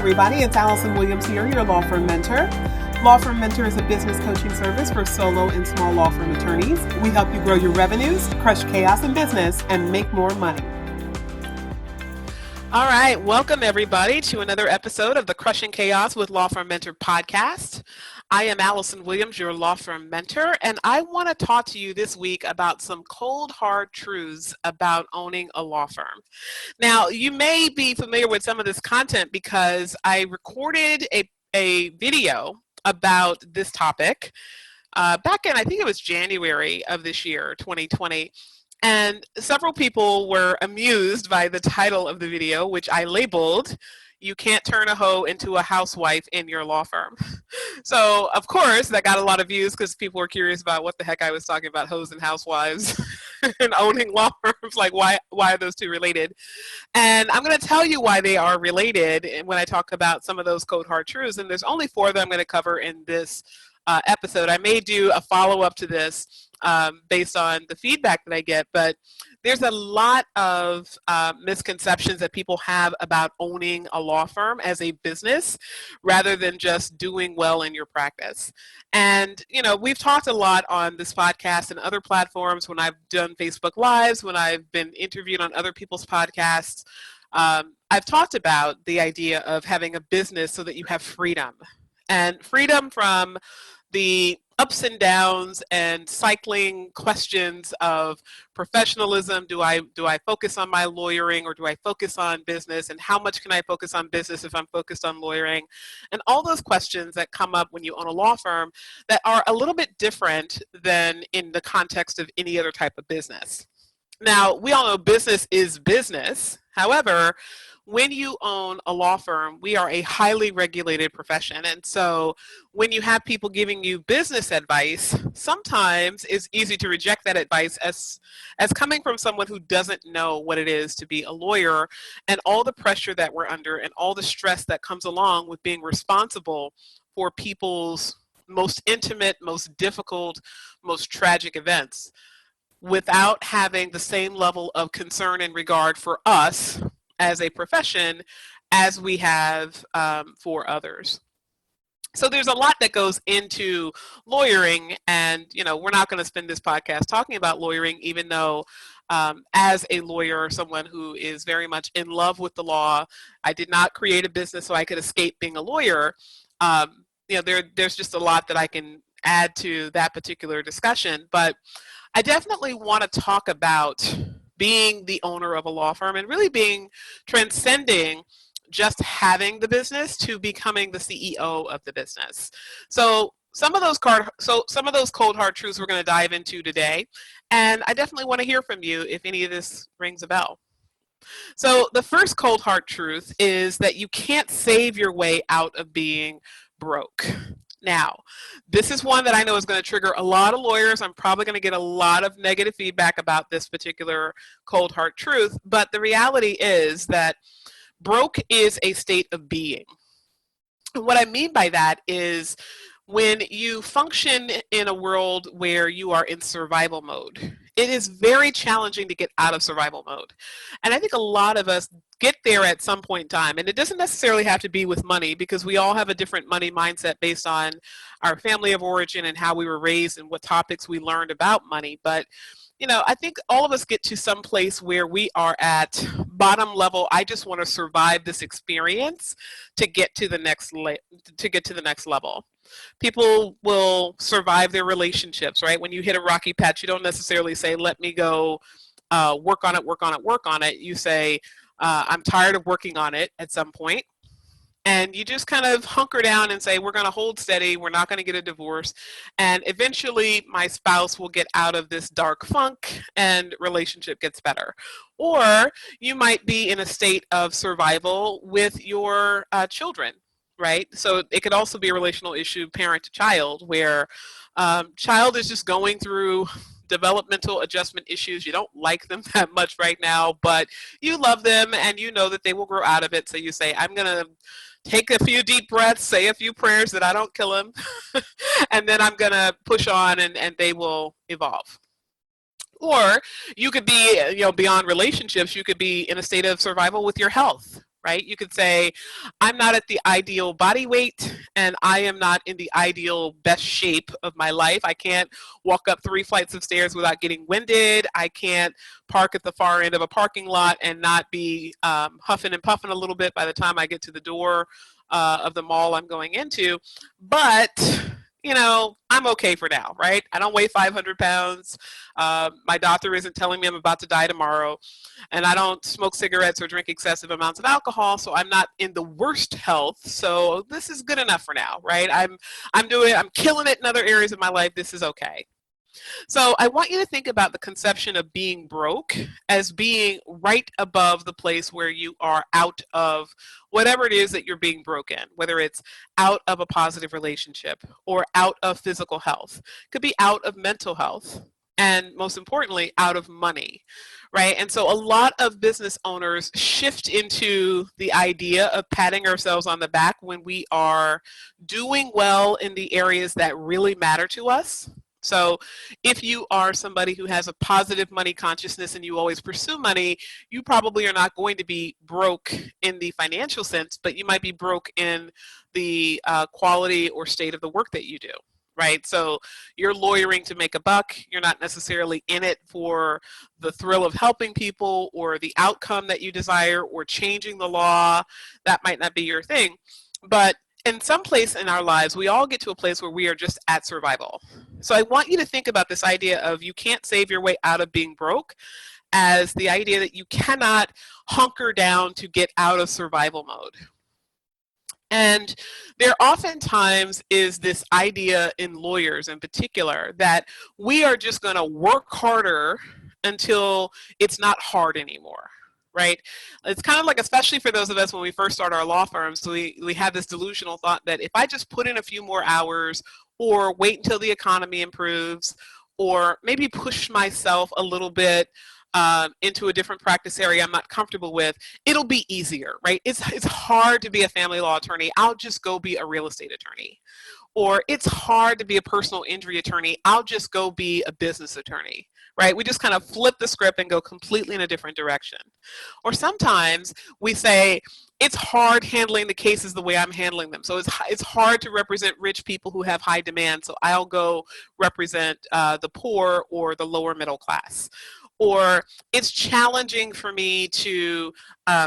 everybody. It's Allison Williams here, your law firm mentor. Law Firm Mentor is a business coaching service for solo and small law firm attorneys. We help you grow your revenues, crush chaos in business, and make more money. All right, welcome everybody to another episode of the Crushing Chaos with Law Firm Mentor podcast. I am Allison Williams, your law firm mentor, and I want to talk to you this week about some cold, hard truths about owning a law firm. Now, you may be familiar with some of this content because I recorded a video about this topic back in, I think it was January of this year, 2020. And several people were amused by the title of the video, which I labeled, "You Can't Turn a Hoe into a Housewife in Your Law Firm." So, of course, that got a lot of views because people were curious about what the heck I was talking about, hoes and housewives and owning law firms. Like, why are those two related? And I'm going to tell you why they are related when I talk about some of those cold hard truths. And there's only 4 that I'm going to cover in this episode. I may do a follow-up to this based on the feedback that I get, but there's a lot of misconceptions that people have about owning a law firm as a business rather than just doing well in your practice. And, you know, we've talked a lot on this podcast and other platforms when I've done Facebook Lives, when I've been interviewed on other people's podcasts. I've talked about the idea of having a business so that you have freedom, and freedom from the ups and downs and cycling questions of professionalism. Do I focus on my lawyering, or do I focus on business? And how much can I focus on business if I'm focused on lawyering? And all those questions that come up when you own a law firm that are a little bit different than in the context of any other type of business. Now, we all know business is business. However, when you own a law firm, we are a highly regulated profession. And so when you have people giving you business advice, sometimes it's easy to reject that advice as coming from someone who doesn't know what it is to be a lawyer, and all the pressure that we're under and all the stress that comes along with being responsible for people's most intimate, most difficult, most tragic events, without having the same level of concern and regard for us as a profession as we have for others. So there's a lot that goes into lawyering, and you know, we're not going to spend this podcast talking about lawyering, even though as a lawyer, someone who is very much in love with the law, I did not create a business so I could escape being a lawyer. You know, there's just a lot that I can add to that particular discussion, but I definitely want to talk about being the owner of a law firm and really being transcending just having the business to becoming the CEO of the business. So some of those cold hard truths we're going to dive into today, and I definitely want to hear from you if any of this rings a bell. So the first cold hard truth is that you can't save your way out of being broke. Now, this is one that I know is going to trigger a lot of lawyers. I'm probably going to get a lot of negative feedback about this particular cold hard truth, but the reality is that broke is a state of being. And what I mean by that is when you function in a world where you are in survival mode, it is very challenging to get out of survival mode. And I think a lot of us get there at some point in time. And it doesn't necessarily have to be with money, because we all have a different money mindset based on our family of origin and how we were raised and what topics we learned about money. But you know, I think all of us get to some place where we are at bottom level. I just want to survive this experience to get to the next level. People will survive their relationships, right? When you hit a rocky patch, you don't necessarily say, let me go work on it. You say, I'm tired of working on it at some point. And you just kind of hunker down and say, we're going to hold steady. We're not going to get a divorce. And eventually my spouse will get out of this dark funk and relationship gets better. Or you might be in a state of survival with your children, right? So it could also be a relational issue, parent to child, where child is just going through developmental adjustment issues. You don't like them that much right now, but you love them and you know that they will grow out of it. So you say, I'm going to take a few deep breaths, say a few prayers that I don't kill them, and then I'm going to push on and they will evolve. Or you could be, beyond relationships, you could be in a state of survival with your health, right? You could say, I'm not at the ideal body weight and I am not in the ideal best shape of my life. I can't walk up 3 flights of stairs without getting winded. I can't park at the far end of a parking lot and not be huffing and puffing a little bit by the time I get to the door of the mall I'm going into. But I'm okay for now, right? I don't weigh 500 pounds. My doctor isn't telling me I'm about to die tomorrow. And I don't smoke cigarettes or drink excessive amounts of alcohol, so I'm not in the worst health. So this is good enough for now, right? I'm killing it in other areas of my life. This is okay. So I want you to think about the conception of being broke as being right above the place where you are out of whatever it is that you're being broken, whether it's out of a positive relationship or out of physical health. It could be out of mental health. And most importantly, out of money, right? And so a lot of business owners shift into the idea of patting ourselves on the back when we are doing well in the areas that really matter to us. So if you are somebody who has a positive money consciousness and you always pursue money, you probably are not going to be broke in the financial sense, but you might be broke in the quality or state of the work that you do. Right? So you're lawyering to make a buck. You're not necessarily in it for the thrill of helping people or the outcome that you desire or changing the law. That might not be your thing. But in some place in our lives, we all get to a place where we are just at survival. So I want you to think about this idea of you can't save your way out of being broke as the idea that you cannot hunker down to get out of survival mode. And there oftentimes is this idea in lawyers in particular that we are just going to work harder until it's not hard anymore, right? It's kind of like, especially for those of us when we first start our law firms, we have this delusional thought that if I just put in a few more hours or wait until the economy improves or maybe push myself a little bit into a different practice area I'm not comfortable with, it'll be easier, right? It's hard to be a family law attorney. I'll just go be a real estate attorney. Or it's hard to be a personal injury attorney. I'll just go be a business attorney, right? We just kind of flip the script and go completely in a different direction. Or sometimes we say, it's hard handling the cases the way I'm handling them. So it's hard to represent rich people who have high demand. So I'll go represent the poor or the lower middle class. Or it's challenging for me to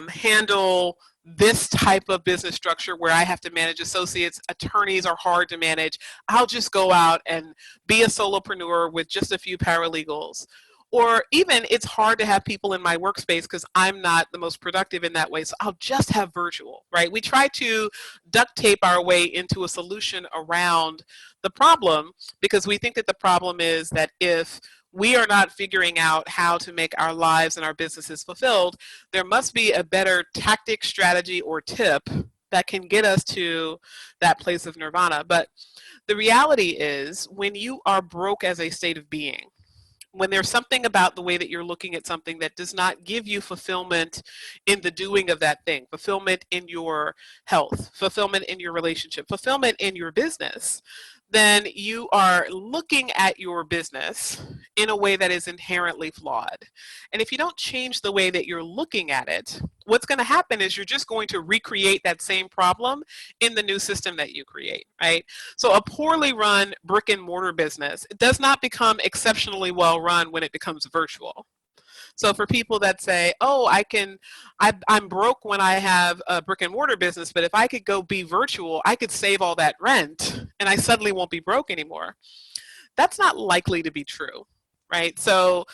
handle this type of business structure where I have to manage associates. Attorneys are hard to manage. I'll just go out and be a solopreneur with just a few paralegals. Or even it's hard to have people in my workspace because I'm not the most productive in that way. So I'll just have virtual, right? We try to duct tape our way into a solution around the problem because we think that the problem is that if we are not figuring out how to make our lives and our businesses fulfilled, there must be a better tactic, strategy, or tip that can get us to that place of nirvana. But the reality is when you are broke as a state of being, when there's something about the way that you're looking at something that does not give you fulfillment in the doing of that thing, fulfillment in your health, fulfillment in your relationship, fulfillment in your business, then you are looking at your business in a way that is inherently flawed. And if you don't change the way that you're looking at it, what's going to happen is you're just going to recreate that same problem in the new system that you create, right? So a poorly run brick and mortar business does not become exceptionally well run when it becomes virtual. So for people that say, oh, I'm broke when I have a brick and mortar business, but if I could go be virtual, I could save all that rent and I suddenly won't be broke anymore. That's not likely to be true, right? So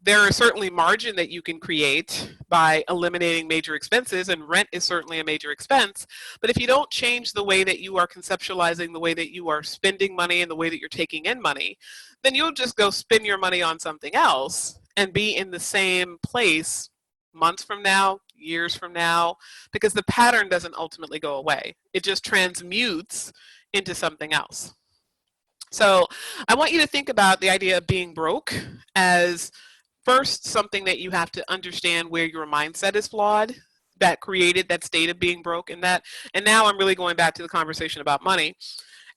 there is certainly margin that you can create by eliminating major expenses, and rent is certainly a major expense. But if you don't change the way that you are conceptualizing, the way that you are spending money, and the way that you're taking in money, then you'll just go spend your money on something else and be in the same place months from now, years from now, because the pattern doesn't ultimately go away. It just transmutes into something else. So I want you to think about the idea of being broke as first something that you have to understand where your mindset is flawed that created that state of being broke, and now I'm really going back to the conversation about money,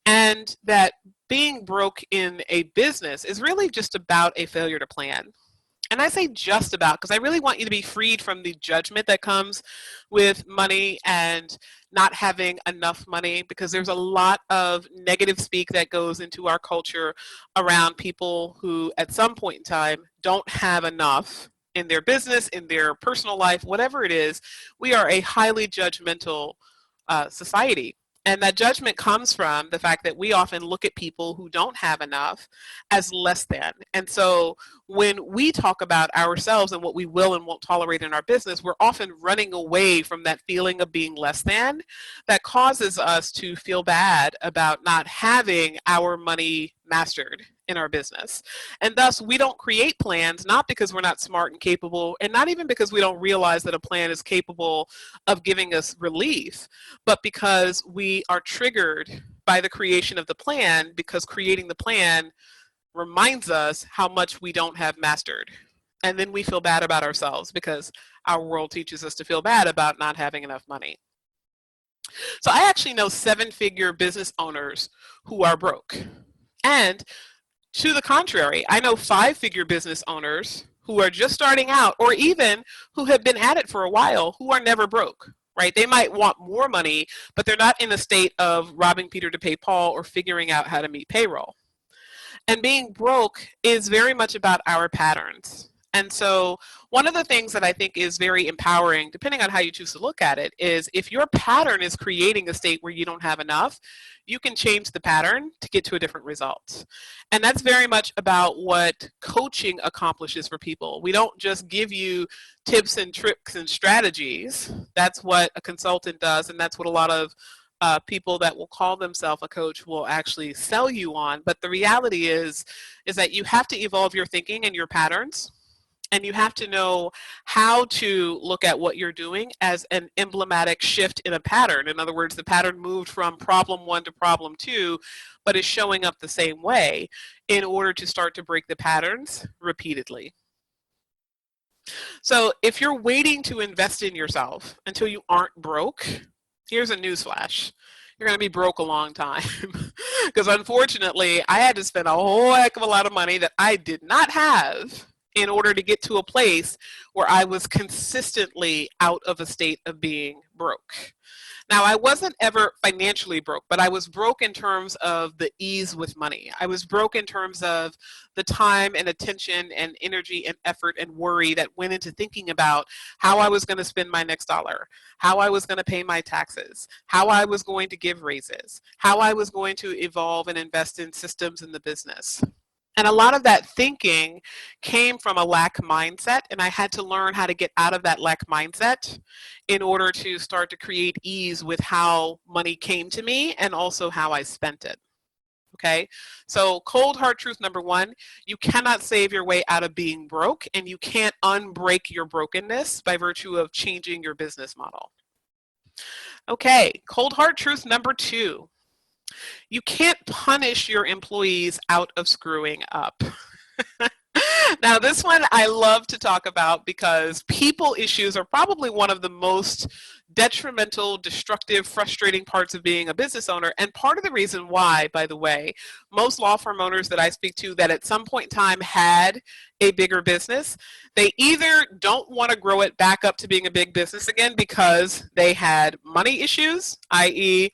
and that being broke in a business is really just about a failure to plan. And I say just about because I really want you to be freed from the judgment that comes with money and not having enough money, because there's a lot of negative speak that goes into our culture around people who at some point in time don't have enough in their business, in their personal life, whatever it is. We are a highly judgmental society. And that judgment comes from the fact that we often look at people who don't have enough as less than. And so when we talk about ourselves and what we will and won't tolerate in our business, we're often running away from that feeling of being less than that causes us to feel bad about not having our money mastered in our business. And thus, we don't create plans, not because we're not smart and capable, and not even because we don't realize that a plan is capable of giving us relief, but because we are triggered by the creation of the plan, because creating the plan reminds us how much we don't have mastered. And then we feel bad about ourselves because our world teaches us to feel bad about not having enough money. So I actually know 7-figure business owners who are broke. And to the contrary, I know 5-figure business owners who are just starting out, or even who have been at it for a while, who are never broke, right? They might want more money, but they're not in a state of robbing Peter to pay Paul or figuring out how to meet payroll. And being broke is very much about our patterns. And so one of the things that I think is very empowering, depending on how you choose to look at it, is if your pattern is creating a state where you don't have enough, you can change the pattern to get to a different result. And that's very much about what coaching accomplishes for people. We don't just give you tips and tricks and strategies. That's what a consultant does, and that's what a lot of people that will call themselves a coach will actually sell you on. But the reality is that you have to evolve your thinking and your patterns. And you have to know how to look at what you're doing as an emblematic shift in a pattern. In other words, the pattern moved from problem 1 to problem 2, but is showing up the same way in order to start to break the patterns repeatedly. So if you're waiting to invest in yourself until you aren't broke, here's a newsflash. You're going to be broke a long time. Because unfortunately, I had to spend a whole heck of a lot of money that I did not have in order to get to a place where I was consistently out of a state of being broke. Now, I wasn't ever financially broke, but I was broke in terms of the ease with money. I was broke in terms of the time and attention and energy and effort and worry that went into thinking about how I was going to spend my next dollar, how I was going to pay my taxes, how I was going to give raises, how I was going to evolve and invest in systems in the business. And a lot of that thinking came from a lack mindset, and I had to learn how to get out of that lack mindset in order to start to create ease with how money came to me and also how I spent it. Okay, so cold hard truth number 1, you cannot save your way out of being broke, and you can't unbreak your brokenness by virtue of changing your business model. Okay, cold hard truth number 2. You can't punish your employees out of screwing up. Now, this one I love to talk about because people issues are probably one of the most detrimental, destructive, frustrating parts of being a business owner. And part of the reason why, by the way, most law firm owners that I speak to that at some point in time had a bigger business, they either don't want to grow it back up to being a big business again because they had money issues, i.e.,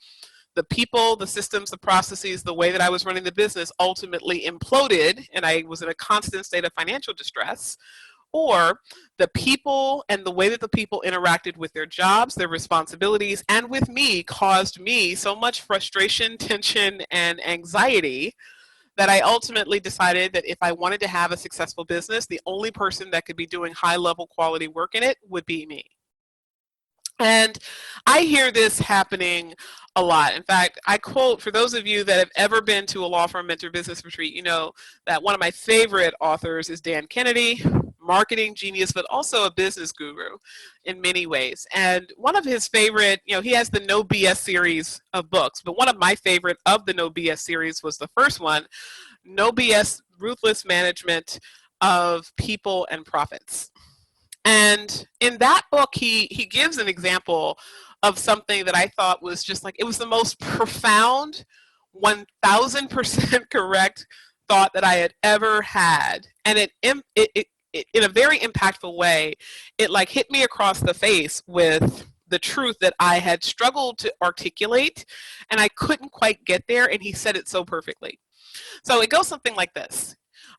the people, the systems, the processes, the way that I was running the business ultimately imploded, and I was in a constant state of financial distress, or the people and the way that the people interacted with their jobs, their responsibilities, and with me caused me so much frustration, tension, and anxiety that I ultimately decided that if I wanted to have a successful business, the only person that could be doing high-level quality work in it would be me. And I hear this happening a lot. In fact, I quote, for those of you that have ever been to a law firm mentor business retreat, you know that one of my favorite authors is Dan Kennedy, marketing genius, but also a business guru in many ways. And one of his favorite, he has the No BS series of books, but one of my favorite of the No BS series was the first one, No BS, Ruthless Management of People and Profits. And in that book, he gives an example of something that I thought was just like, it was the most profound, 1000% correct thought that I had ever had. And it in a very impactful way, it like hit me across the face with the truth that I had struggled to articulate and I couldn't quite get there, and he said it so perfectly. So it goes something like this.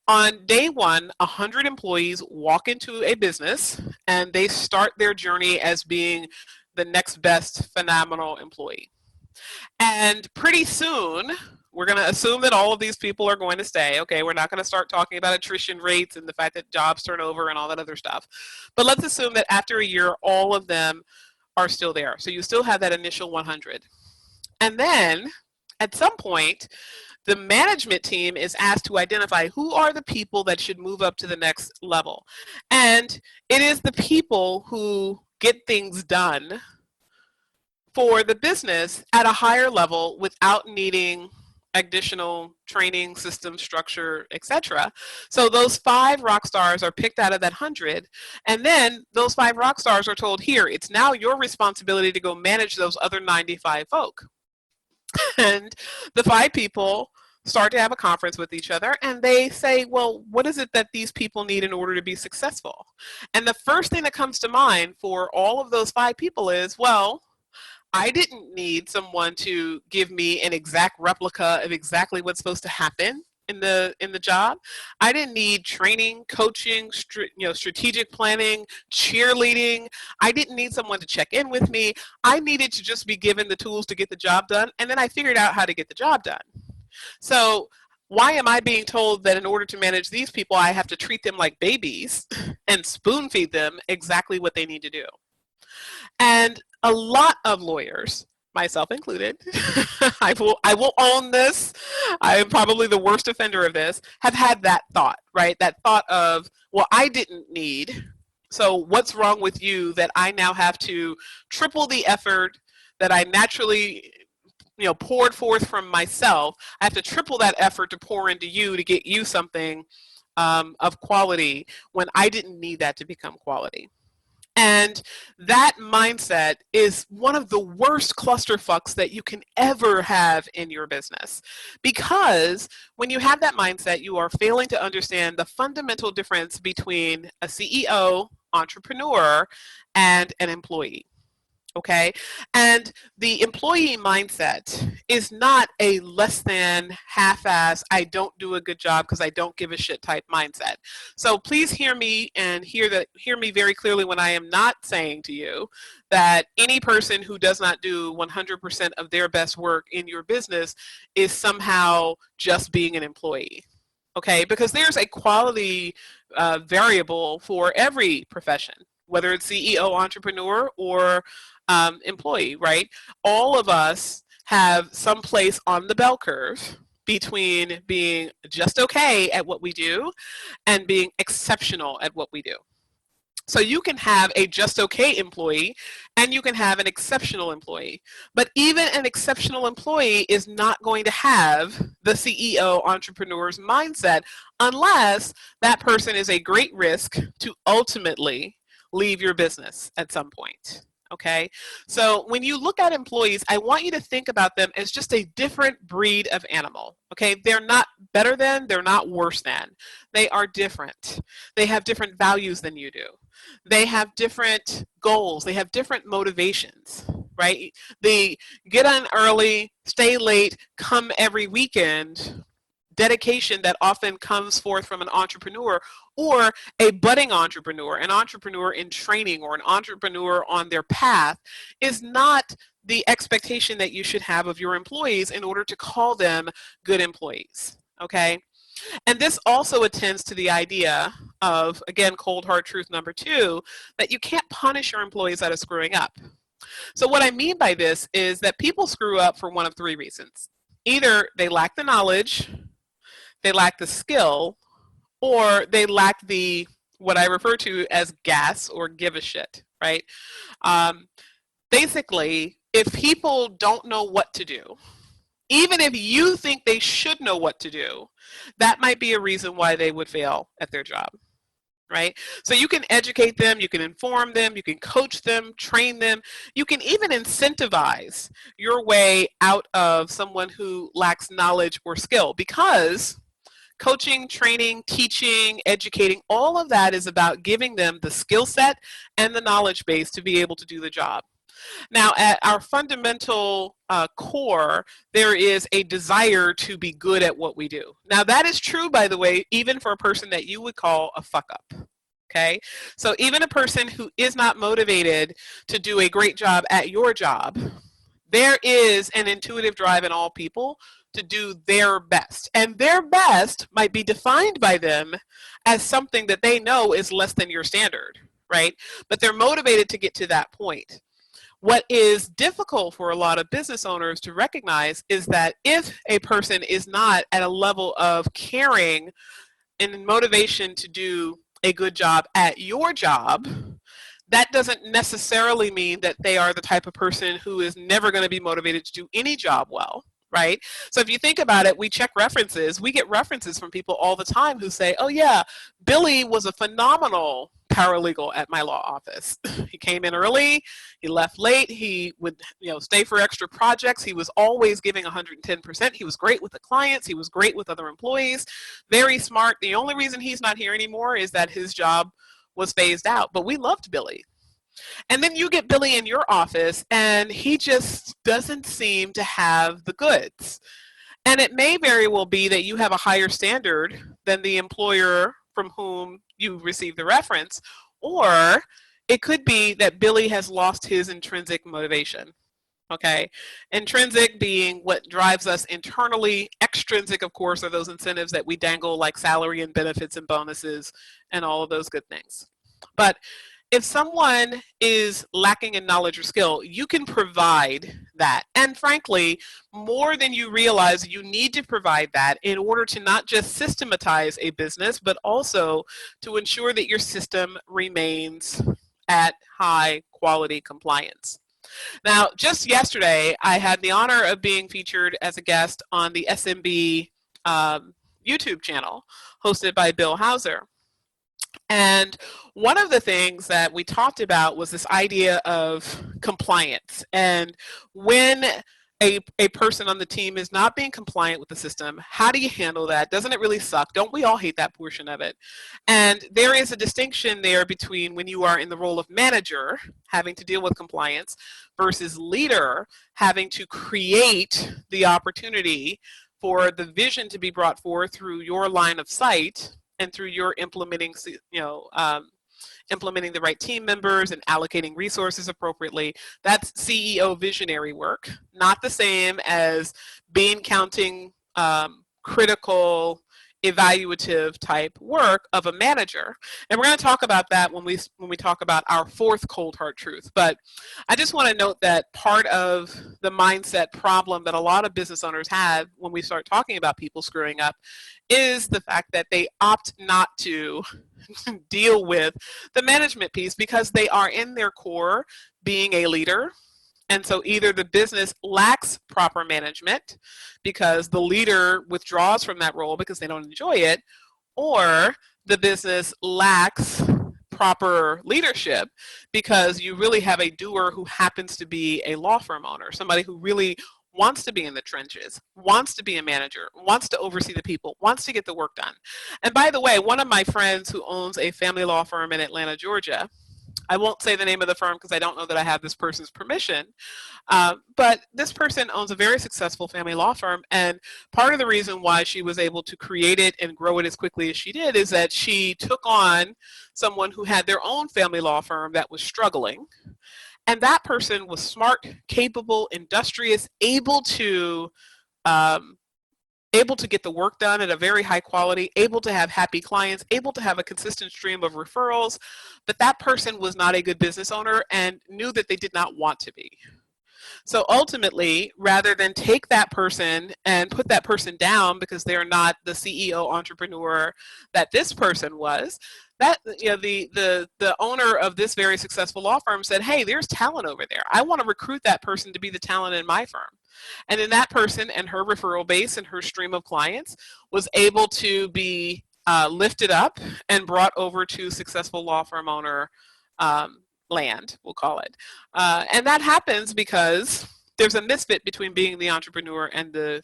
On day one, 100 employees walk into a business and they start their journey as being the next best phenomenal employee. And pretty soon, we're going to assume that all of these people are going to stay. Okay, we're not going to start talking about attrition rates and the fact that jobs turn over and all that other stuff. But let's assume that after a year, all of them are still there. So you still have that initial 100. And then at some point, the management team is asked to identify who are the people that should move up to the next level. And it is the people who get things done for the business at a higher level without needing additional training, system, structure, etc. So those 5 rock stars are picked out of that 100, and then those 5 rock stars are told, here, it's now your responsibility to go manage those other 95 folk. And the 5 people start to have a conference with each other, and they say, well, what is it that these people need in order to be successful? And the first thing that comes to mind for all of those 5 people is, well, I didn't need someone to give me an exact replica of exactly what's supposed to happen in the job. I didn't need training, coaching, strategic planning, cheerleading. I didn't need someone to check in with me. I needed to just be given the tools to get the job done, and then I figured out how to get the job done. So why am I being told that in order to manage these people, I have to treat them like babies and spoon feed them exactly what they need to do? And a lot of lawyers, myself included, I will own this, I am probably the worst offender of this, have had that thought, right? That thought of, well, I didn't need, so what's wrong with you that I now have to triple the effort that I naturally poured forth from myself? I have to triple that effort to pour into you to get you something of quality when I didn't need that to become quality. And that mindset is one of the worst clusterfucks that you can ever have in your business. Because when you have that mindset, you are failing to understand the fundamental difference between a CEO, entrepreneur, and an employee. Okay, and the employee mindset is not a less than half-ass, I don't do a good job because I don't give a shit type mindset. So please hear me and hear me very clearly when I am not saying to you that any person who does not do 100% of their best work in your business is somehow just being an employee. Okay, because there's a quality variable for every profession, whether it's CEO, entrepreneur, or employee, right? All of us have some place on the bell curve between being just okay at what we do and being exceptional at what we do. So you can have a just okay employee and you can have an exceptional employee. But even an exceptional employee is not going to have the CEO entrepreneur's mindset unless that person is a great risk to ultimately leave your business at some point. Okay, so when you look at employees, I want you to think about them as just a different breed of animal. Okay, they're not better than, they're not worse than. They are different. They have different values than you do. They have different goals. They have different motivations, right? They get on early, stay late, come every weekend dedication that often comes forth from an entrepreneur or a budding entrepreneur, an entrepreneur in training or an entrepreneur on their path is not the expectation that you should have of your employees in order to call them good employees, okay? And this also attends to the idea of, again, cold hard truth number 2, that you can't punish your employees out of screwing up. So what I mean by this is that people screw up for one of 3 reasons. Either they lack the knowledge, they lack the skill, or they lack the, what I refer to as gas or give a shit, right? Basically, if people don't know what to do, even if you think they should know what to do, that might be a reason why they would fail at their job, right? So you can educate them, you can inform them, you can coach them, train them, you can even incentivize your way out of someone who lacks knowledge or skill, because Coaching, training, teaching, educating, all of that is about giving them the skill set and the knowledge base to be able to do the job. Now, at our fundamental core, there is a desire to be good at what we do. Now, that is true, by the way, even for a person that you would call a fuck up. Okay, so even a person who is not motivated to do a great job at your job, there is an intuitive drive in all people to do their best. And their best might be defined by them as something that they know is less than your standard, right? But they're motivated to get to that point. What is difficult for a lot of business owners to recognize is that if a person is not at a level of caring and motivation to do a good job at your job, that doesn't necessarily mean that they are the type of person who is never going to be motivated to do any job well, right? So if you think about it, we check references. We get references from people all the time who say, oh yeah, Billy was a phenomenal paralegal at my law office. He came in early, he left late, he would stay for extra projects, he was always giving 110%, he was great with the clients, he was great with other employees, very smart. The only reason he's not here anymore is that his job was phased out, but we loved Billy. And then you get Billy in your office and he just doesn't seem to have the goods. And it may very well be that you have a higher standard than the employer from whom you received the reference, or it could be that Billy has lost his intrinsic motivation. Okay, intrinsic being what drives us internally. Extrinsic, of course, are those incentives that we dangle like salary and benefits and bonuses and all of those good things. But if someone is lacking in knowledge or skill, you can provide that. And frankly, more than you realize, you need to provide that in order to not just systematize a business, but also to ensure that your system remains at high quality compliance. Now, just yesterday, I had the honor of being featured as a guest on the SMB YouTube channel hosted by Bill Hauser. And one of the things that we talked about was this idea of compliance. And when a person on the team is not being compliant with the system, how do you handle that? Doesn't it really suck? Don't we all hate that portion of it? And there is a distinction there between when you are in the role of manager, having to deal with compliance, versus leader, having to create the opportunity for the vision to be brought forth through your line of sight and through your implementing, implementing the right team members and allocating resources appropriately. That's CEO visionary work, not the same as bean counting, critical, evaluative type work of a manager. And we're going to talk about that when we talk about our fourth cold hard truth. But I just want to note that part of the mindset problem that a lot of business owners have when we start talking about people screwing up is the fact that they opt not to deal with the management piece because they are in their core being a leader. And so either the business lacks proper management because the leader withdraws from that role because they don't enjoy it, or the business lacks proper leadership because you really have a doer who happens to be a law firm owner, somebody who really wants to be in the trenches, wants to be a manager, wants to oversee the people, wants to get the work done. And by the way, one of my friends who owns a family law firm in Atlanta, Georgia, I won't say the name of the firm because I don't know that I have this person's permission, but this person owns a very successful family law firm, and part of the reason why she was able to create it and grow it as quickly as she did is that she took on someone who had their own family law firm that was struggling, and that person was smart, capable, industrious, able to get the work done at a very high quality, able to have happy clients, able to have a consistent stream of referrals, but that person was not a good business owner and knew that they did not want to be. So ultimately, rather than take that person and put that person down because they're not the CEO entrepreneur that this person was, that the owner of this very successful law firm said, hey, there's talent over there. I want to recruit that person to be the talent in my firm. And then that person and her referral base and her stream of clients was able to be lifted up and brought over to successful law firm owner land, we'll call it. And that happens because there's a misfit between being the entrepreneur and the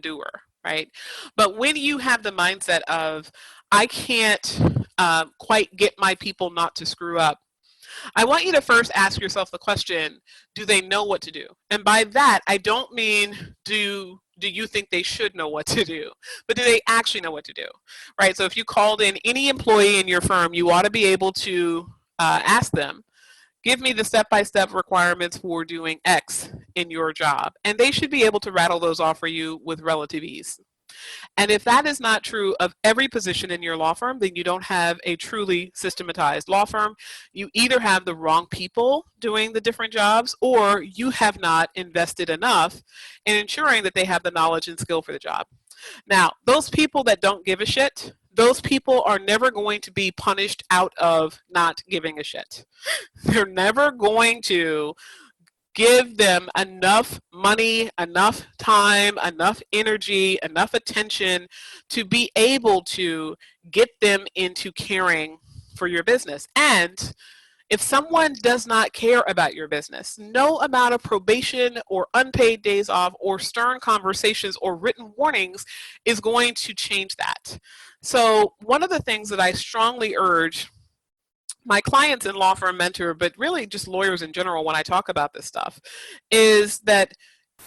doer. right? But when you have the mindset of, I can't quite get my people not to screw up, I want you to first ask yourself the question, do they know what to do? And by that, I don't mean do you think they should know what to do, but do they actually know what to do, right? So if you called in any employee in your firm, you ought to be able to ask them, give me the step-by-step requirements for doing X in your job. And they should be able to rattle those off for you with relative ease. And if that is not true of every position in your law firm, then you don't have a truly systematized law firm. You either have the wrong people doing the different jobs, or you have not invested enough in ensuring that they have the knowledge and skill for the job. Now, those people that don't give a shit, those people are never going to be punished out of not giving a shit. They're never going to give them enough money, enough time, enough energy, enough attention to be able to get them into caring for your business. And if someone does not care about your business, no amount of probation or unpaid days off or stern conversations or written warnings is going to change that. So one of the things that I strongly urge my clients in Law Firm Mentor, but really just lawyers in general when I talk about this stuff, is that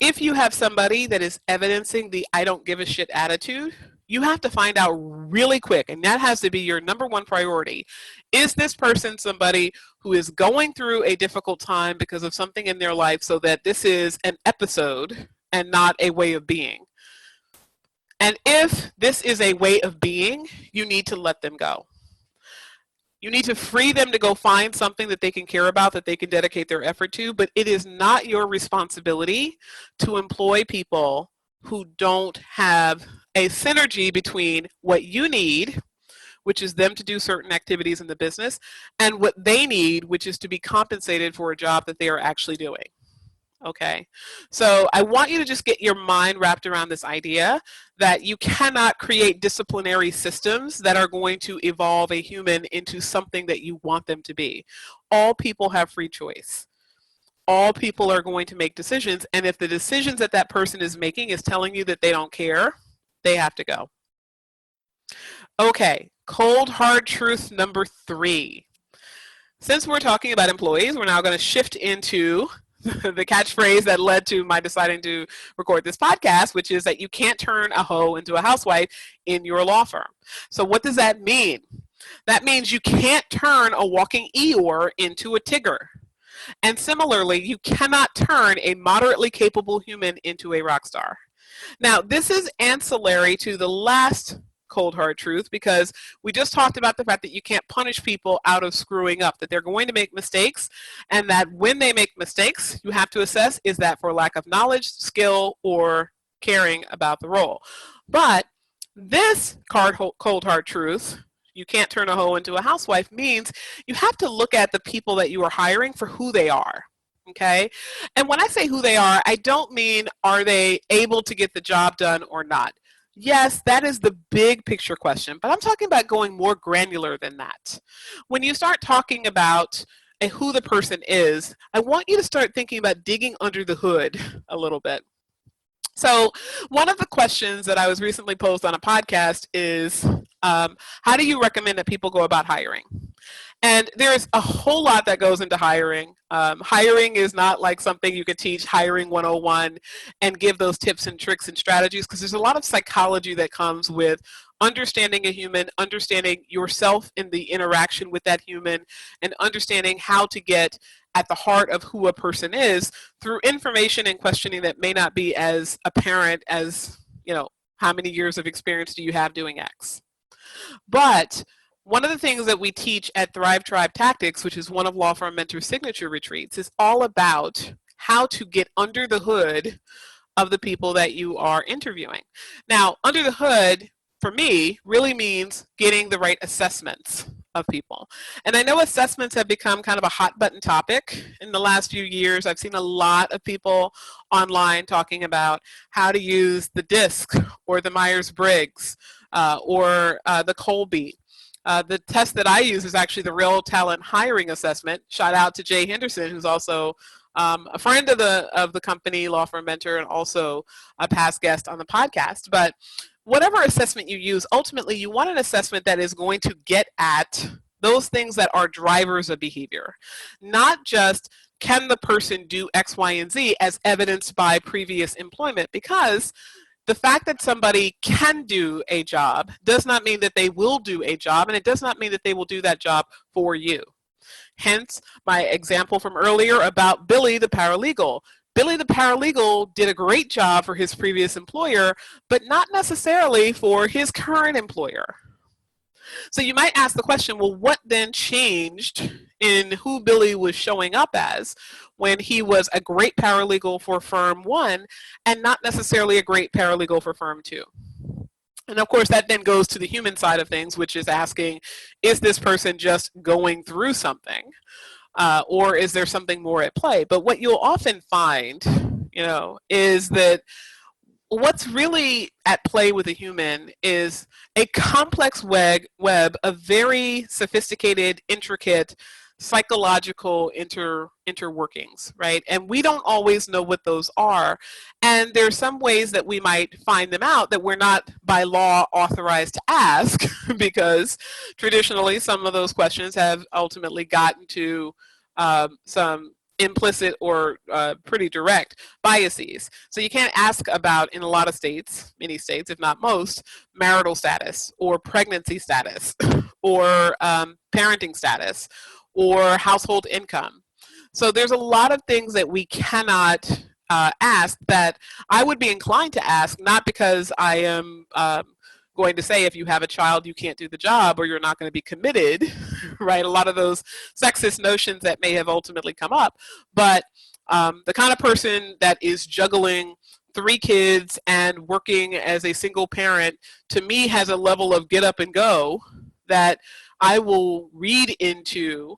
if you have somebody that is evidencing the I don't give a shit attitude, you have to find out really quick, and that has to be your number one priority. Is this person somebody who is going through a difficult time because of something in their life, so that this is an episode and not a way of being? And if this is a way of being, you need to let them go. You need to free them to go find something that they can care about, that they can dedicate their effort to, but it is not your responsibility to employ people who don't have a synergy between what you need, which is them to do certain activities in the business, and what they need, which is to be compensated for a job that they are actually doing. Okay, so I want you to just get your mind wrapped around this idea that you cannot create disciplinary systems that are going to evolve a human into something that you want them to be. All people have free choice. All people are going to make decisions, and if the decisions that that person is making is telling you that they don't care, they have to go. Okay, cold hard truth number 3. Since we're talking about employees, we're now going to shift into the catchphrase that led to my deciding to record this podcast, which is that you can't turn a hoe into a housewife in your law firm. So what does that mean? That means you can't turn a walking Eeyore into a Tigger. And similarly, you cannot turn a moderately capable human into a rock star. Now, this is ancillary to the last cold hard truth, because we just talked about the fact that you can't punish people out of screwing up, that they're going to make mistakes, and that when they make mistakes, you have to assess, is that for lack of knowledge, skill, or caring about the role? But this cold hard truth, you can't turn a hoe into a housewife, means you have to look at the people that you are hiring for who they are. Okay? And when I say who they are, I don't mean are they able to get the job done or not. Yes, that is the big picture question, but I'm talking about going more granular than that. When you start talking about who the person is, I want you to start thinking about digging under the hood a little bit. So one of the questions that I was recently posed on a podcast is, how do you recommend that people go about hiring? And there's a whole lot that goes into hiring. Hiring is not like something you could teach hiring 101 and give those tips and tricks and strategies, because there's a lot of psychology that comes with understanding a human, understanding yourself in the interaction with that human, and understanding how to get at the heart of who a person is through information and questioning that may not be as apparent as, how many years of experience do you have doing X? But one of the things that we teach at Thrive Tribe Tactics, which is one of Law Firm Mentor's signature retreats, is all about how to get under the hood of the people that you are interviewing. Now, under the hood, for me, really means getting the right assessments of people. And I know assessments have become kind of a hot button topic in the last few years. I've seen a lot of people online talking about how to use the DISC or the Myers-Briggs or the Colby. The test that I use is actually the Real Talent Hiring Assessment. Shout out to Jay Henderson, who's also a friend of the company, law firm mentor, and also a past guest on the podcast. But whatever assessment you use, ultimately you want an assessment that is going to get at those things that are drivers of behavior, not just can the person do X, Y, and Z as evidenced by previous employment, because the fact that somebody can do a job does not mean that they will do a job, and it does not mean that they will do that job for you. Hence, my example from earlier about Billy the paralegal. Billy the paralegal did a great job for his previous employer, but not necessarily for his current employer. So you might ask the question, well, what then changed in who Billy was showing up as when he was a great paralegal for firm 1 and not necessarily a great paralegal for firm 2? And of course, that then goes to the human side of things, which is asking, is this person just going through something? Or is there something more at play? But what you'll often find, is that what's really at play with a human is a complex web of very sophisticated, intricate psychological interworkings, right? And we don't always know what those are. And there's some ways that we might find them out that we're not by law authorized to ask because traditionally some of those questions have ultimately gotten to some implicit or pretty direct biases. So you can't ask about, in a lot of states, many states, if not most, marital status or pregnancy status or parenting status or household income. So there's a lot of things that we cannot ask that I would be inclined to ask, not because I am going to say if you have a child you can't do the job or you're not going to be committed, right? A lot of those sexist notions that may have ultimately come up, but the kind of person that is juggling 3 kids and working as a single parent, to me, has a level of get up and go that I will read into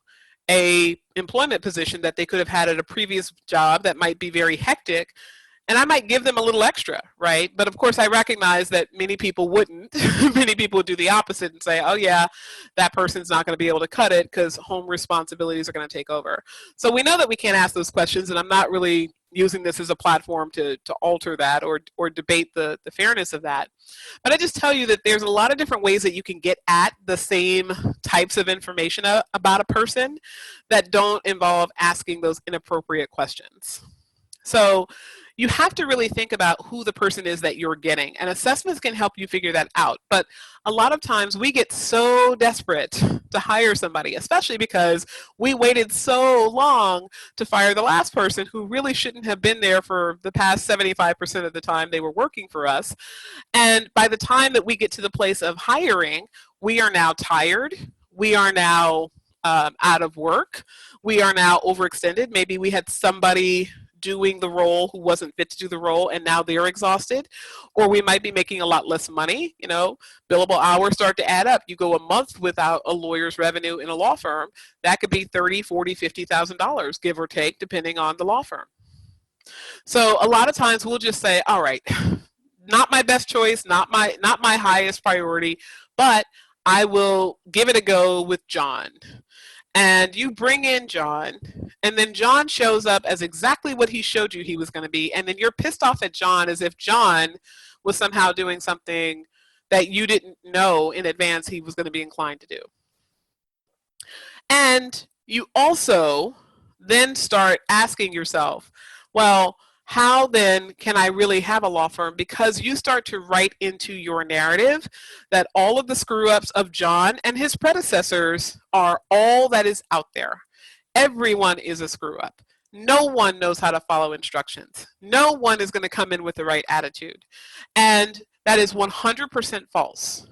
a employment position that they could have had at a previous job that might be very hectic, and I might give them a little extra, right? But of course I recognize that many people wouldn't. Many people would do the opposite and say, oh yeah, that person's not going to be able to cut it because home responsibilities are going to take over. So we know that we can't ask those questions, and I'm not really using this as a platform to alter that or debate the fairness of that. But I just tell you that there's a lot of different ways that you can get at the same types of information about a person that don't involve asking those inappropriate questions. So you have to really think about who the person is that you're getting, and assessments can help you figure that out. But a lot of times we get so desperate to hire somebody, especially because we waited so long to fire the last person who really shouldn't have been there for the past 75% of the time they were working for us. And by the time that we get to the place of hiring, we are now tired. We are now out of work. We are now overextended. Maybe we had somebody doing the role who wasn't fit to do the role and now they're exhausted, or we might be making a lot less money. Billable hours start to add up. You go a month without a lawyer's revenue in a law firm, that could be $30,000, $40,000, $50,000, give or take, depending on the law firm. So a lot of times we'll just say, all right, not my best choice, not my highest priority, but I will give it a go with John. And you bring in John, and then John shows up as exactly what he showed you he was going to be, and then you're pissed off at John as if John was somehow doing something that you didn't know in advance he was going to be inclined to do. And you also then start asking yourself, well, how then can I really have a law firm? Because you start to write into your narrative that all of the screw-ups of John and his predecessors are all that is out there. Everyone is a screw-up. No one knows how to follow instructions. No one is going to come in with the right attitude. And that is 100% false.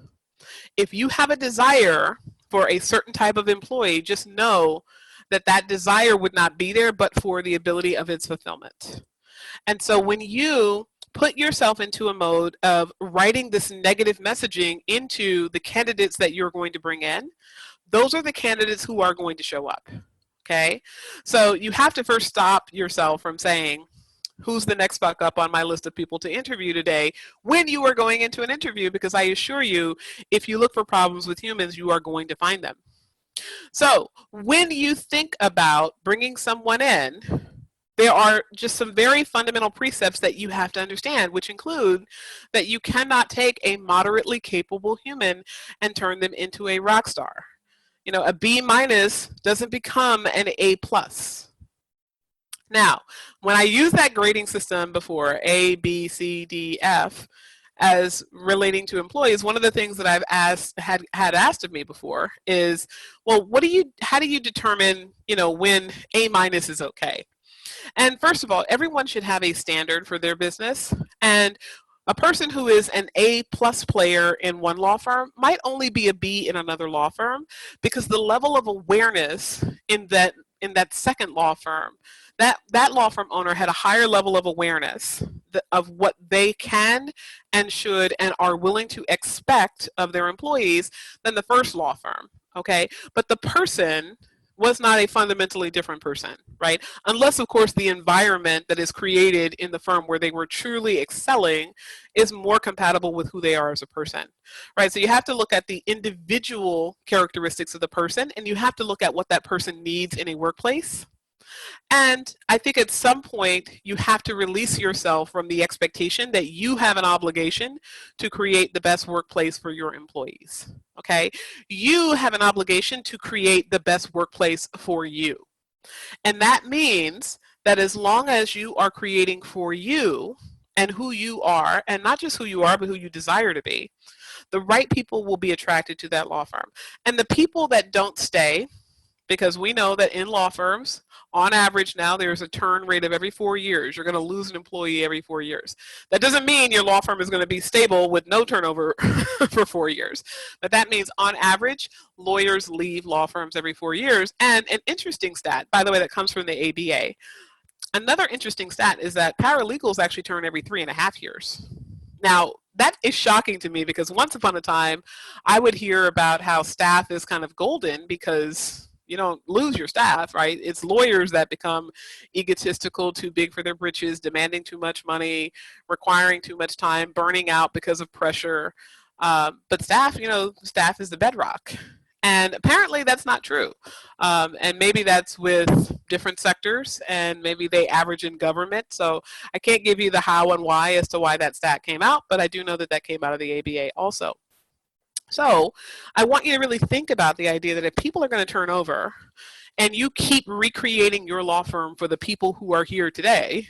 If you have a desire for a certain type of employee, just know that that desire would not be there but for the ability of its fulfillment. And so when you put yourself into a mode of writing this negative messaging into the candidates that you're going to bring in, those are the candidates who are going to show up. Okay? So you have to first stop yourself from saying, who's the next buck up on my list of people to interview today when you are going into an interview, because I assure you, if you look for problems with humans, you are going to find them. So when you think about bringing someone in, there are just some very fundamental precepts that you have to understand, which include that you cannot take a moderately capable human and turn them into a rock star. A B minus doesn't become an A plus. Now, when I use that grading system before, A, B, C, D, F, as relating to employees, one of the things that I've had asked of me before is, well, how do you determine, when A minus is okay? And first of all, everyone should have a standard for their business. And a person who is an A plus player in one law firm might only be a B in another law firm, because the level of awareness in that second law firm, that law firm owner had a higher level of awareness of what they can and should and are willing to expect of their employees than the first law firm. Okay, but the person was not a fundamentally different person, right? Unless, of course, the environment that is created in the firm where they were truly excelling is more compatible with who they are as a person, right? So you have to look at the individual characteristics of the person, and you have to look at what that person needs in a workplace. And I think at some point you have to release yourself from the expectation that you have an obligation to create the best workplace for your employees. Okay? You have an obligation to create the best workplace for you. And that means that as long as you are creating for you and who you are, and not just who you are, but who you desire to be, the right people will be attracted to that law firm. And the people that don't stay, because we know that in law firms, on average now, there's a turn rate of every 4 years. You're going to lose an employee every 4 years. That doesn't mean your law firm is going to be stable with no turnover for 4 years. But that means on average, lawyers leave law firms every 4 years. And an interesting stat, by the way, that comes from the ABA. Another interesting stat is that paralegals actually turn every 3.5 years. Now, that is shocking to me, because once upon a time, I would hear about how staff is kind of golden because you don't lose your staff, right? It's lawyers that become egotistical, too big for their britches, demanding too much money, requiring too much time, burning out because of pressure. But staff, staff is the bedrock. And apparently that's not true. And maybe that's with different sectors, and maybe they average in government. So I can't give you the how and why as to why that stat came out, but I do know that that came out of the ABA also. So I want you to really think about the idea that if people are going to turn over and you keep recreating your law firm for the people who are here today,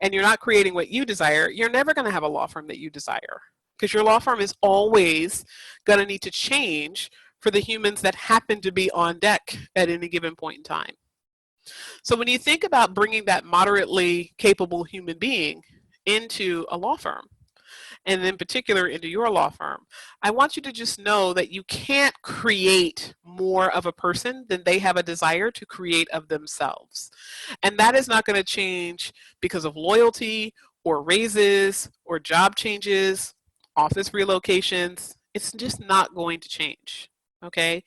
and you're not creating what you desire, you're never going to have a law firm that you desire, because your law firm is always going to need to change for the humans that happen to be on deck at any given point in time. So when you think about bringing that moderately capable human being into a law firm, and in particular into your law firm, I want you to just know that you can't create more of a person than they have a desire to create of themselves. And that is not going to change because of loyalty or raises or job changes, office relocations. It's just not going to change. Okay?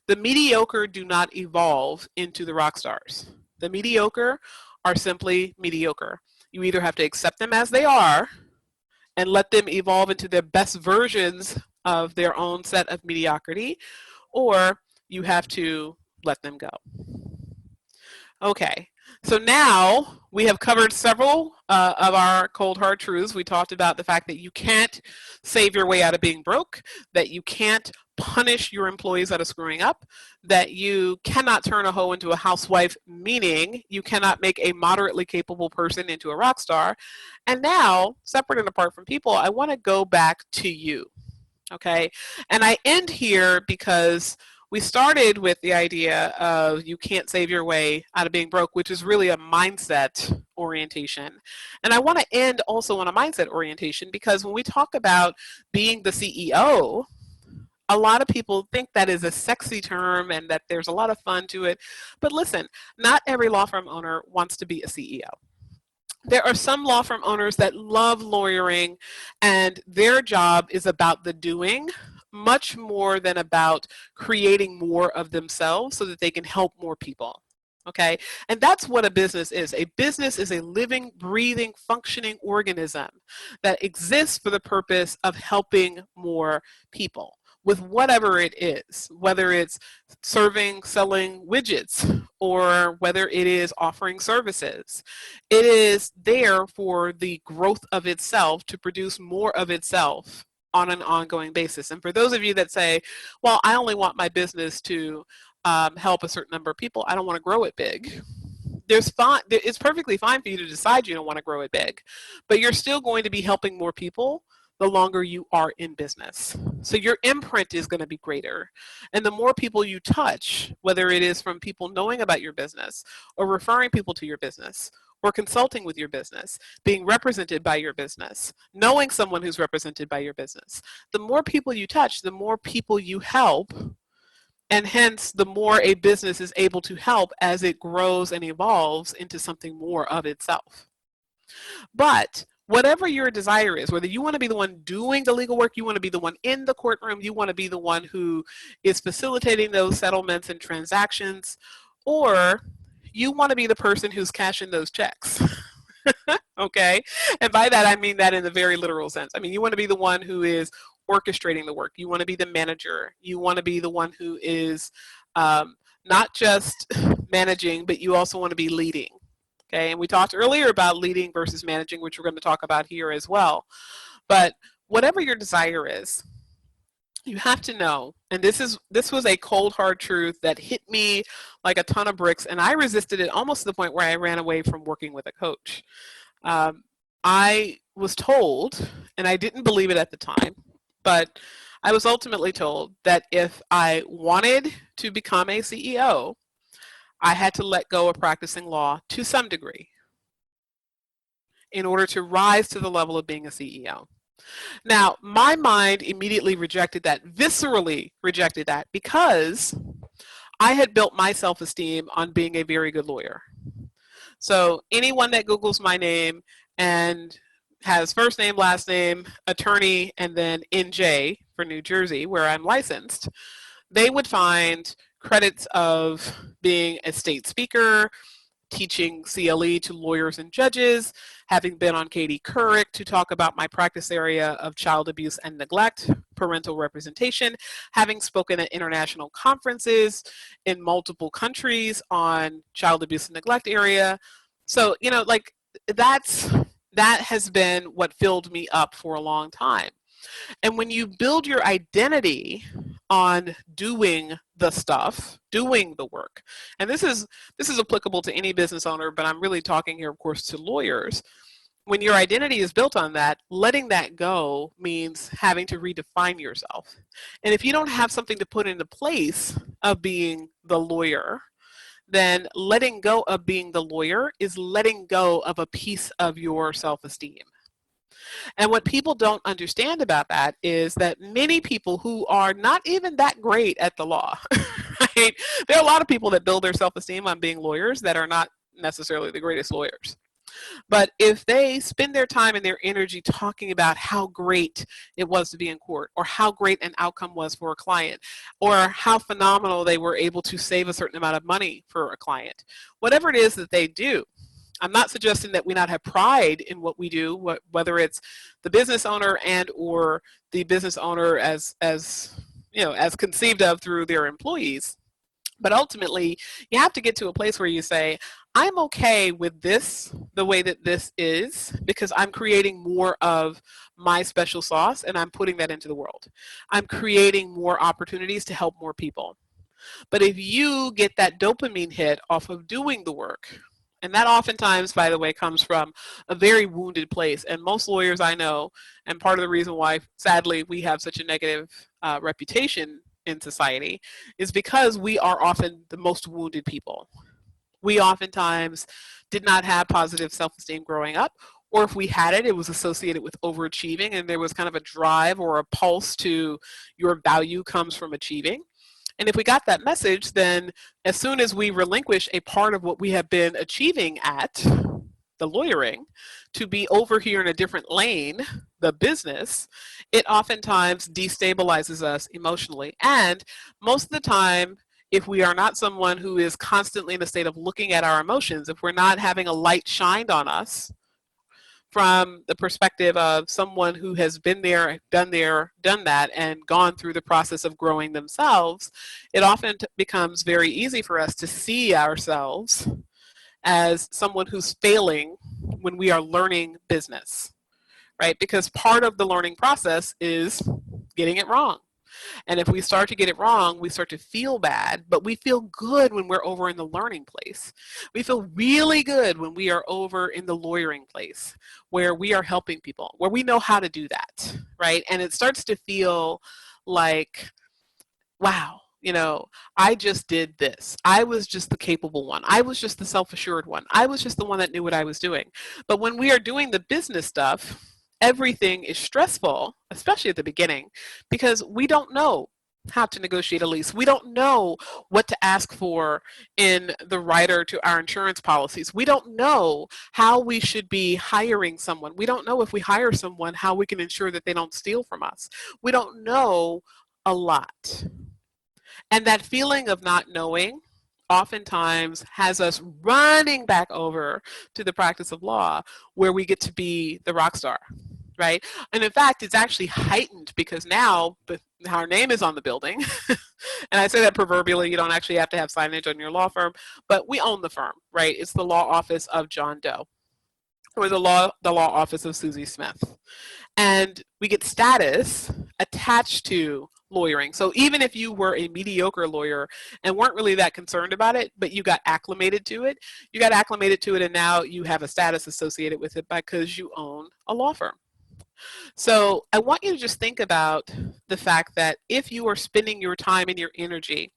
The mediocre do not evolve into the rock stars. The mediocre are simply mediocre. You either have to accept them as they are and let them evolve into their best versions of their own set of mediocrity, or you have to let them go. Okay, so now we have covered several of our cold hard truths. We talked about the fact that you can't save your way out of being broke, that you can't punish your employees out of screwing up, that you cannot turn a hoe into a housewife, meaning you cannot make a moderately capable person into a rock star. And now, separate and apart from people, I want to go back to you, okay? And I end here because we started with the idea of you can't save your way out of being broke, which is really a mindset orientation. And I want to end also on a mindset orientation, because when we talk about being the CEO, a lot of people think that is a sexy term and that there's a lot of fun to it. But listen, not every law firm owner wants to be a CEO. There are some law firm owners that love lawyering, and their job is about the doing much more than about creating more of themselves so that they can help more people. Okay, and that's what a business is. A business is a living, breathing, functioning organism that exists for the purpose of helping more people. with whatever it is, whether it's selling widgets, or whether it is offering services. It is there for the growth of itself to produce more of itself on an ongoing basis. And for those of you that say, well, I only want my business to help a certain number of people, I don't want to grow it big. It's perfectly fine for you to decide you don't want to grow it big, but you're still going to be helping more people the longer you are in business. So your imprint is going to be greater. And the more people you touch, whether it is from people knowing about your business or referring people to your business or consulting with your business, being represented by your business, knowing someone who's represented by your business, the more people you touch, the more people you help, and hence the more a business is able to help as it grows and evolves into something more of itself. But whatever your desire is, whether you want to be the one doing the legal work, you want to be the one in the courtroom, you want to be the one who is facilitating those settlements and transactions, or you want to be the person who's cashing those checks. Okay? And by that, I mean that in the very literal sense. I mean, you want to be the one who is orchestrating the work. You want to be the manager. You want to be the one who is not just managing, but you also want to be leading. Okay, and we talked earlier about leading versus managing, which we're going to talk about here as well. But whatever your desire is, you have to know, and this was a cold hard truth that hit me like a ton of bricks, and I resisted it almost to the point where I ran away from working with a coach. I was told, and I didn't believe it at the time, but I was ultimately told that if I wanted to become a CEO, I had to let go of practicing law to some degree in order to rise to the level of being a CEO. Now, my mind immediately rejected that, viscerally rejected that, because I had built my self-esteem on being a very good lawyer. So anyone that Googles my name and has first name, last name, attorney, and then NJ for New Jersey, where I'm licensed, they would find credits of being a state speaker, teaching CLE to lawyers and judges, having been on Katie Couric to talk about my practice area of child abuse and neglect, parental representation, having spoken at international conferences in multiple countries on child abuse and neglect area. So, you know, like that has been what filled me up for a long time. And when you build your identity on doing the stuff, doing the work, and this is applicable to any business owner, but I'm really talking here, of course, to lawyers. When your identity is built on that, letting that go means having to redefine yourself. And if you don't have something to put into place of being the lawyer, then letting go of being the lawyer is letting go of a piece of your self-esteem. And what people don't understand about that is that many people who are not even that great at the law, right? There are a lot of people that build their self-esteem on being lawyers that are not necessarily the greatest lawyers. But if they spend their time and their energy talking about how great it was to be in court, or how great an outcome was for a client, or how phenomenal they were able to save a certain amount of money for a client, whatever it is that they do, I'm not suggesting that we not have pride in what we do, whether it's the business owner and or the business owner as you know, as conceived of through their employees. But ultimately, you have to get to a place where you say, I'm okay with this, the way that this is, because I'm creating more of my special sauce and I'm putting that into the world. I'm creating more opportunities to help more people. But if you get that dopamine hit off of doing the work, and that oftentimes, by the way, comes from a very wounded place. And most lawyers I know, and part of the reason why, sadly, we have such a negative reputation in society is because we are often the most wounded people. We oftentimes did not have positive self-esteem growing up, or if we had it, it was associated with overachieving, and there was kind of a drive or a pulse to your value comes from achieving. And if we got that message, then as soon as we relinquish a part of what we have been achieving at, the lawyering, to be over here in a different lane, the business, it oftentimes destabilizes us emotionally. And most of the time, if we are not someone who is constantly in a state of looking at our emotions, if we're not having a light shined on us from the perspective of someone who has been there, done that, and gone through the process of growing themselves, it often becomes very easy for us to see ourselves as someone who's failing when we are learning business, right? Because part of the learning process is getting it wrong. And if we start to get it wrong, we start to feel bad, but we feel good when we're over in the learning place. We feel really good when we are over in the lawyering place, where we are helping people, where we know how to do that, right? And it starts to feel like, wow, I just did this. I was just the capable one. I was just the self-assured one. I was just the one that knew what I was doing. But when we are doing the business stuff, everything is stressful, especially at the beginning, because we don't know how to negotiate a lease. We don't know what to ask for in the rider to our insurance policies. We don't know how we should be hiring someone. We don't know if we hire someone, how we can ensure that they don't steal from us. We don't know a lot. And that feeling of not knowing oftentimes has us running back over to the practice of law, where we get to be the rock star, right? And in fact, it's actually heightened because now our name is on the building. And I say that proverbially, you don't actually have to have signage on your law firm, but we own the firm, right? It's the law office of John Doe, or the law office of Susie Smith. And we get status attached to lawyering. So even if you were a mediocre lawyer and weren't really that concerned about it, but you got acclimated to it, and now you have a status associated with it because you own a law firm. So I want you to just think about the fact that if you are spending your time and your energy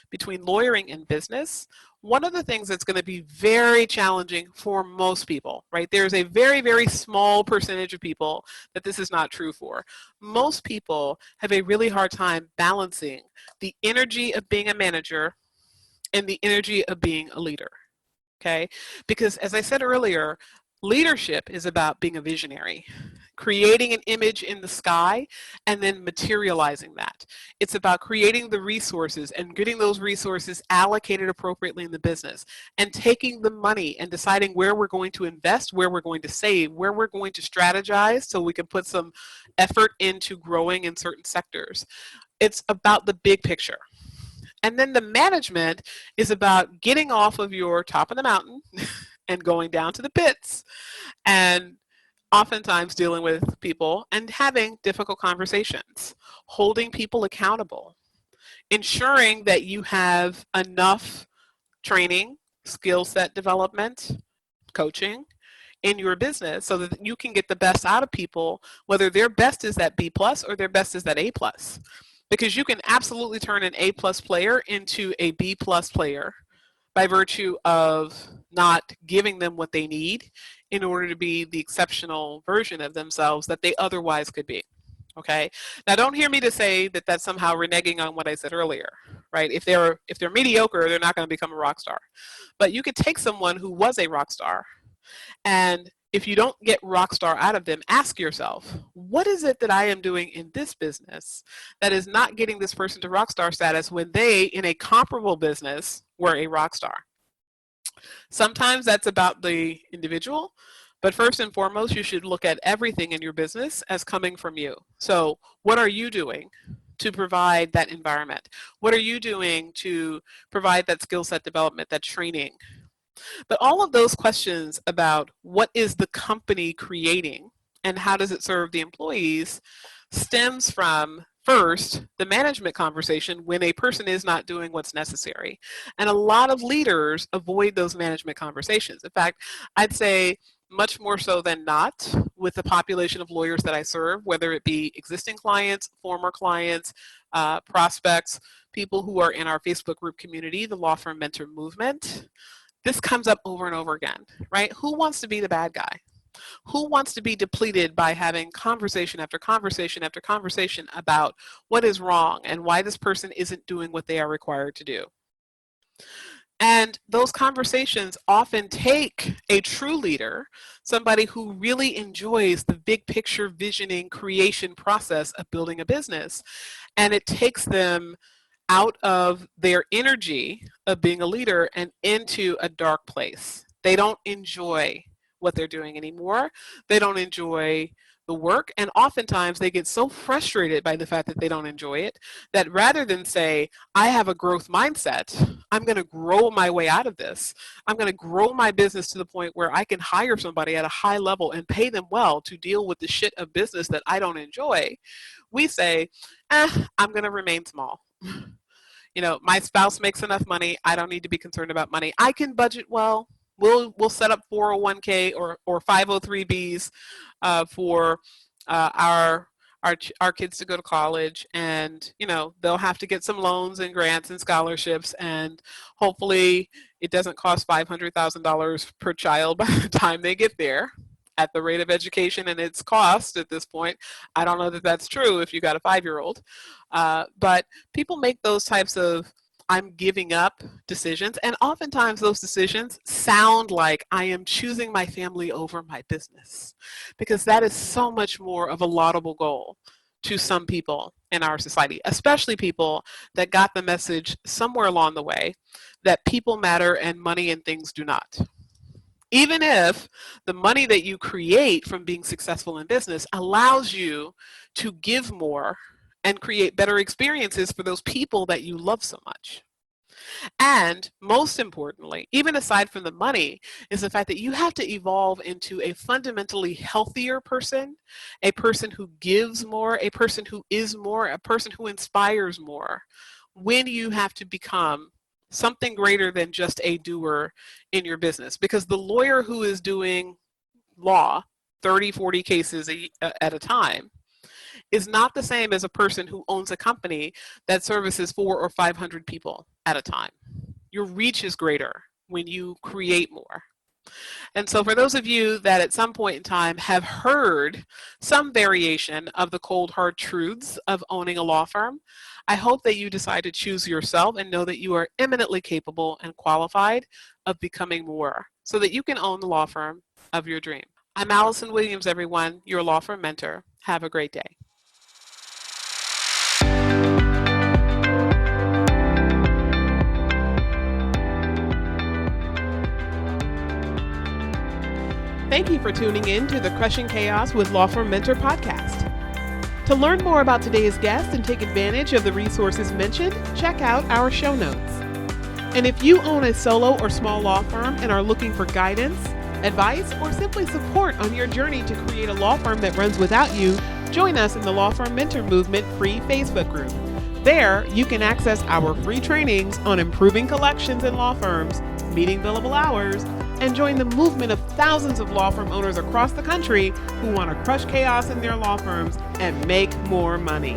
between lawyering and business, one of the things that's going to be very challenging for most people, right? There's a very, very small percentage of people that this is not true for. Most people have a really hard time balancing the energy of being a manager and the energy of being a leader, okay? Because as I said earlier, leadership is about being a visionary, creating an image in the sky and then materializing that. It's about creating the resources and getting those resources allocated appropriately in the business, and taking the money and deciding where we're going to invest, where we're going to save, where we're going to strategize so we can put some effort into growing in certain sectors. It's about the big picture. And then the management is about getting off of your top of the mountain and going down to the pits, and oftentimes dealing with people and having difficult conversations, holding people accountable, ensuring that you have enough training, skill set development, coaching in your business so that you can get the best out of people, whether their best is that B plus or their best is that A plus. Because you can absolutely turn an A plus player into a B plus player by virtue of not giving them what they need in order to be the exceptional version of themselves that they otherwise could be. Okay. Now, don't hear me to say that that's somehow reneging on what I said earlier, right? If they're mediocre, they're not going to become a rock star. But you could take someone who was a rock star, and if you don't get rock star out of them, ask yourself, what is it that I am doing in this business that is not getting this person to rock star status when they, in a comparable business, were a rock star? Sometimes that's about the individual, but first and foremost, you should look at everything in your business as coming from you. So what are you doing to provide that environment? What are you doing to provide that skill set development, that training? But all of those questions about what is the company creating and how does it serve the employees stems from, first, the management conversation when a person is not doing what's necessary. And a lot of leaders avoid those management conversations. In fact, I'd say much more so than not with the population of lawyers that I serve, whether it be existing clients, former clients, prospects, people who are in our Facebook group community, the Law Firm Mentor Movement. This comes up over and over again, right? Who wants to be the bad guy? Who wants to be depleted by having conversation after conversation after conversation about what is wrong and why this person isn't doing what they are required to do? And those conversations often take a true leader, somebody who really enjoys the big picture visioning creation process of building a business, and it takes them out of their energy of being a leader and into a dark place. They don't enjoy what they're doing anymore. They don't enjoy the work, and oftentimes they get so frustrated by the fact that they don't enjoy it that rather than say, I have a growth mindset, I'm going to grow my way out of this. I'm going to grow my business to the point where I can hire somebody at a high level and pay them well to deal with the shit of business that I don't enjoy. We say, I'm going to remain small. My spouse makes enough money. I don't need to be concerned about money. I can budget well. We'll set up 401k or 503bs for our kids to go to college, and they'll have to get some loans and grants and scholarships, and hopefully it doesn't cost $500,000 per child by the time they get there. At the rate of education and its cost at this point, I don't know that that's true if you got a 5-year-old, but people make those types of I'm giving up decisions, and oftentimes those decisions sound like I am choosing my family over my business, because that is so much more of a laudable goal to some people in our society, especially people that got the message somewhere along the way that people matter and money and things do not. Even if the money that you create from being successful in business allows you to give more and create better experiences for those people that you love so much. And most importantly, even aside from the money, is the fact that you have to evolve into a fundamentally healthier person, a person who gives more, a person who is more, a person who inspires more, when you have to become something greater than just a doer in your business. Because the lawyer who is doing law 30, 40 cases at a time is not the same as a person who owns a company that services 400 or 500 people at a time. Your reach is greater when you create more. And so for those of you that at some point in time have heard some variation of the cold hard truths of owning a law firm, I hope that you decide to choose yourself and know that you are eminently capable and qualified of becoming more so that you can own the law firm of your dream. I'm Allison Williams, everyone, your law firm mentor. Have a great day. Thank you for tuning in to the Crushing Chaos with Law Firm Mentor podcast. To learn more about today's guest and take advantage of the resources mentioned, check out our show notes. And if you own a solo or small law firm and are looking for guidance, advice, or simply support on your journey to create a law firm that runs without you, join us in the Law Firm Mentor Movement free Facebook group. There, you can access our free trainings on improving collections in law firms, meeting billable hours, and join the movement of thousands of law firm owners across the country who want to crush chaos in their law firms and make more money.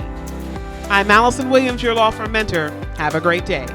I'm Allison Williams, your law firm mentor. Have a great day.